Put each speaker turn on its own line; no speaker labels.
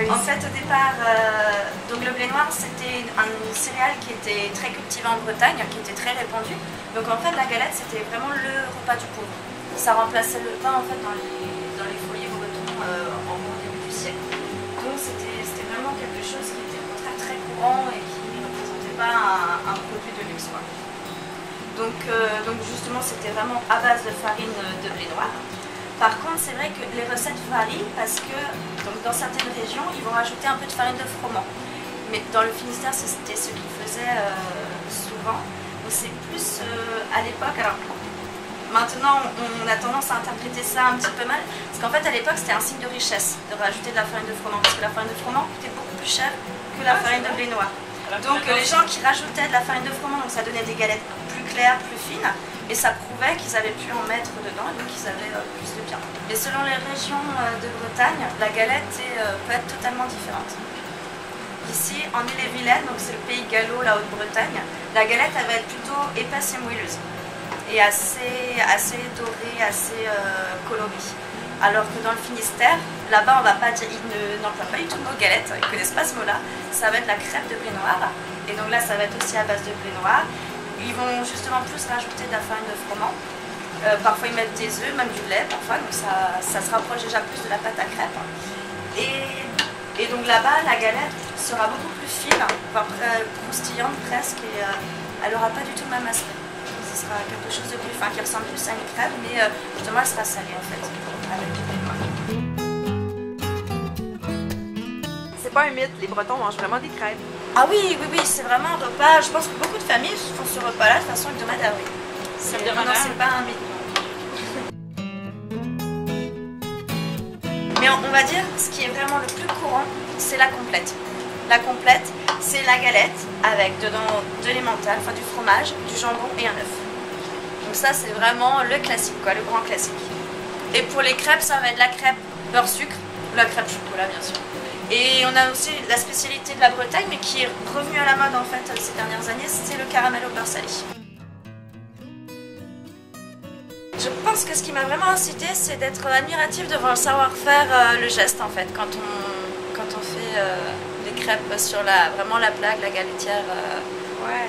En fait, au départ, donc le blé noir, c'était un céréale qui était très cultivé en Bretagne, qui était très répandu. Donc en fait, la galette, c'était vraiment le repas du pauvre. Ça remplaçait le pain en fait dans les foyers bretons au début du siècle. Donc c'était vraiment quelque chose qui était au contraire très courant et qui ne représentait pas un produit de luxe, quoi. Donc justement, c'était vraiment à base de farine de blé noir. Par contre, c'est vrai que les recettes varient parce que donc, dans certaines régions, ils vont rajouter un peu de farine de froment. Mais dans le Finistère, c'était ce qu'ils faisaient souvent. Donc c'est plus à l'époque. Alors maintenant, on a tendance à interpréter ça un petit peu mal. Parce qu'en fait, à l'époque, c'était un signe de richesse de rajouter de la farine de froment. Parce que la farine de froment coûtait beaucoup plus cher que la farine de blé noir. Donc les gens qui rajoutaient de la farine de froment, donc ça donnait des galettes plus claires, plus fines. Et ça prouvait qu'ils avaient pu en mettre dedans, et donc ils avaient plus de bien. Et selon les régions de Bretagne, la galette peut être totalement différente. Ici, en Ille-et-Vilaine, donc c'est le pays gallo, la Haute-Bretagne, la galette elle va être plutôt épaisse et moelleuse. Et assez dorée, assez colorée. Alors que dans le Finistère, là-bas on va pas dire, ils n'emploient pas du tout le mot galette, ils ne connaissent pas ce mot-là. Ça va être la crêpe de blé noir. Et donc là, ça va être aussi à base de blé noir. Ils vont justement plus rajouter de la farine de froment. Parfois ils mettent des œufs, même du lait parfois, donc ça se rapproche déjà plus de la pâte à crêpe. Et donc là-bas, la galette sera beaucoup plus fine, voire croustillante presque, et elle n'aura pas du tout le même aspect. Ce sera quelque chose de plus fin, qui ressemble plus à une crêpe, mais justement elle sera salée en fait, avec du blé noir.
C'est pas un mythe, les Bretons mangent vraiment des crêpes.
Ah oui, c'est vraiment un repas. Je pense que beaucoup de familles font ce repas-là de façon hebdomadaire, oui. C'est pas un mythe. Mais on va dire, ce qui est vraiment le plus courant, c'est la complète. La complète, c'est la galette avec dedans de l'emmental, enfin du fromage, du jambon et un œuf. Donc ça, c'est vraiment le classique, quoi, le grand classique. Et pour les crêpes, ça va être la crêpe beurre-sucre, ou la crêpe chocolat, bien sûr. Et on a aussi la spécialité de la Bretagne, mais qui est revenue à la mode en fait ces dernières années, c'est le caramel au beurre salé. Je pense que ce qui m'a vraiment incité, c'est d'être admiratif devant le savoir-faire, le geste en fait, quand on fait des crêpes sur vraiment la plaque, la galetière.
Ouais.